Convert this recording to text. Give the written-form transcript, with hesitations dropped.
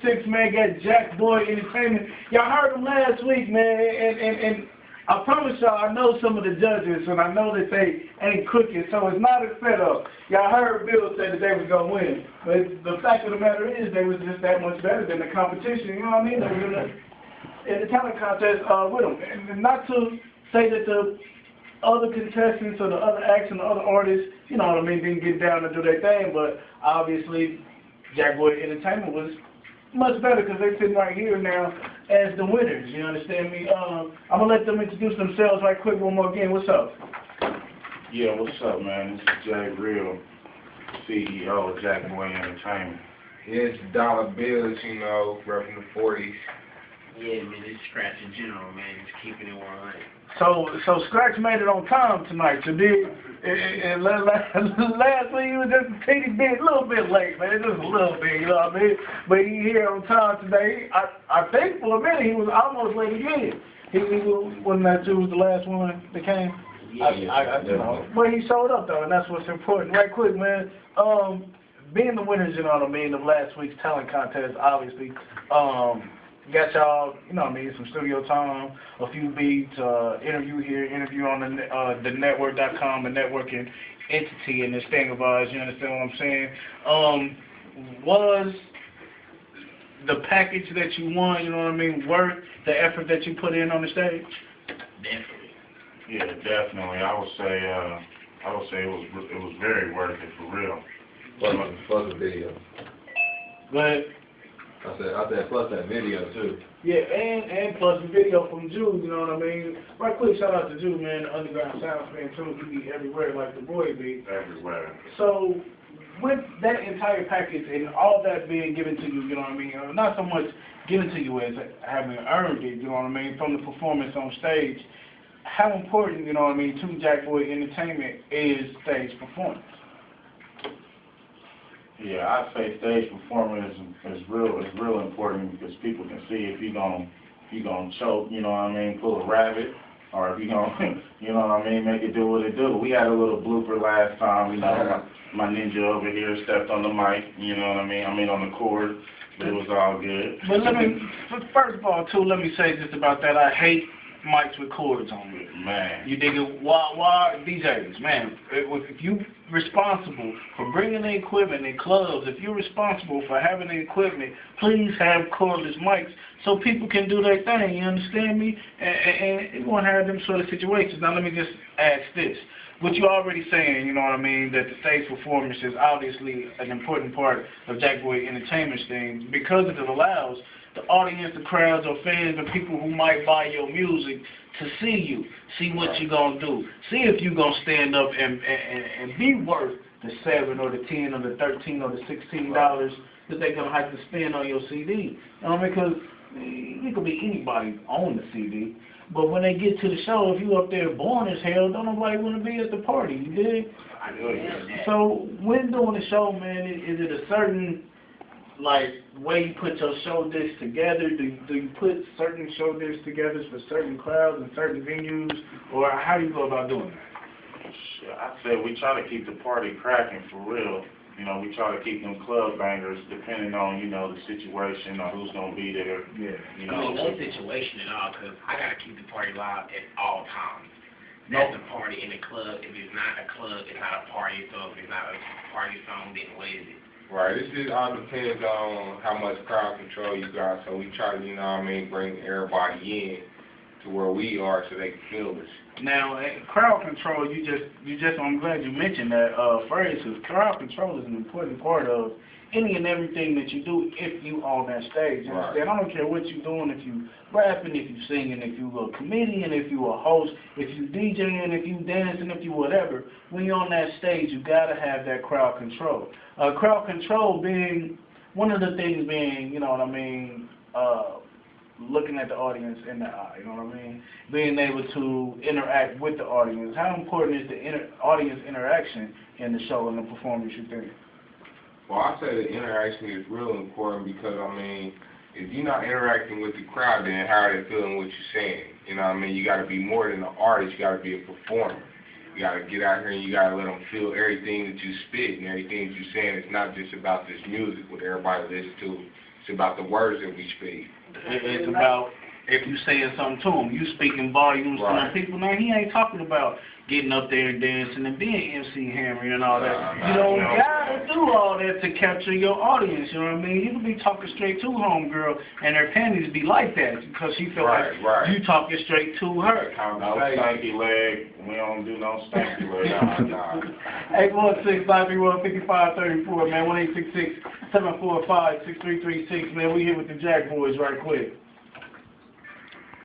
6, man, got Jack Boy Entertainment. Y'all heard him last week, man, and I promise y'all, I know some of the judges, and I know that they ain't cooking, so it's not a setup. Y'all heard Bill say that they was going to win, but the fact of the matter is they was just that much better than the competition, you know what I mean? They was in the talent contest with them. And not to say that the other contestants or the other acts and the other artists, you know what I mean, didn't get down and do their thing, but obviously Jack Boy Entertainment was much better because they're sitting right here now as the winners, you understand me? I'm going to let them introduce themselves right quick one more again. What's up? Yeah, what's up, man? This is Jay Real, CEO of Jack Boy Entertainment. Yeah, it's dollar bills, you know, repping the 40s. Yeah, man, it's Scratch in general, man. Just keeping it 100. So Scratch made it on time tonight. You did. And last week he was just a teeny bit, a little bit late, man. Just a little bit, you know what I mean? But he here on time today. I think for a minute he was almost late again. He wasn't that you was the last one that came? Yeah, you know. But he showed up though, and that's what's important. Right quick, man. Being the winners, you know what I mean, of last week's talent contest, obviously. Got y'all, you know what I mean, some studio time, a few beats, interview here, interview on the network.com, a networking entity in this thing of ours, you understand what I'm saying? Was the package that you won, you know what I mean, worth the effort that you put in on the stage? Definitely. Yeah, definitely. I would say it was very worth it for real. Plus the video. But I said plus that video too. yeah, and plus the video from Jude, you know what I mean? Right quick, shout out to Jude, man, the underground sound man too. He be everywhere like the boy be. Everywhere. So with that entire package and all that being given to you, you know what I mean? Not so much given to you as having earned it, you know what I mean, from the performance on stage. How important, you know what I mean, to Jack Boy Entertainment is stage performance? Yeah, I'd say stage performance is real important because people can see if you gonna choke, you know what I mean, pull a rabbit, or if you gonna, you know what I mean, make it do what it do. We had a little blooper last time, you know, my ninja over here stepped on the mic, you know what I mean on the cord, but it was all good. But first of all, too, let me say just about that. I hate mics with cords on it. Man. You dig it? Why DJs, man? If you responsible for bringing the equipment in clubs, if you're responsible for having the equipment, please have cordless mics so people can do their thing. You understand me? And you won't have them sort of situations. Now let me just ask this. What you already saying, you know what I mean, that the stage performance is obviously an important part of Jack Boy Entertainment's thing because it allows the audience, the crowds, or fans, or people who might buy your music to see you, see what you're going to do, see if you're going to stand up and be worth the $7 or the $10 or the $13 or the $16 that they're going to have to spend on your CD. You know, because it could be anybody on the CD, but when they get to the show, if you up there born as hell, don't nobody want to be at the party, you dig? I know that. So when doing the show, man, is it a certain way you put your show discs together? Do you put certain show discs together for certain crowds and certain venues, or how do you go about doing that? I'd say we try to keep the party cracking for real. You know, we try to keep them club bangers depending on, you know, the situation or who's going to be there. Yeah. You I know, mean, no situation at all, because I got to keep the party live at all times. That's a party in the club. If it's not a club, it's not a party. So if it's not a party song, then what is it? Right, this just all depends on how much crowd control you got. So we try to, you know what I mean, bring everybody in to where we are so they can feel us. Now, crowd control, I'm glad you mentioned that phrase, because crowd control is an important part of any and everything that you do if you on that stage. You understand? I don't care what you're doing, if you rapping, if you singing, if you a comedian, if you a host, if you DJing, if you dancing, if you whatever. When you're on that stage, you got to have that crowd control. Crowd control being, one of the things being, you know what I mean, looking at the audience in the eye, you know what I mean? Being able to interact with the audience. How important is the audience interaction in the show and the performance, you think? Well, I say the interaction is real important because, I mean, if you're not interacting with the crowd, then how are they feeling what you're saying? You know what I mean? You got to be more than an artist. You got to be a performer. You got to get out here and you got to let them feel everything that you spit and everything that you're saying. It's not just about this music what everybody listens to It's about the words that we speak. It's about if you saying something to him, you speaking volumes to them people. Now, he ain't talking about getting up there and dancing and being MC Hammer and all that. You don't gotta do all that to capture your audience, you know what I mean? You can be talking straight to homegirl and her panties be like that because she feel like you talking straight to her. No stanky leg. We don't do no stanky leg. Nah. 816-931-5534, man. 1-866-745-6336, man. We here with the Jack Boys right quick.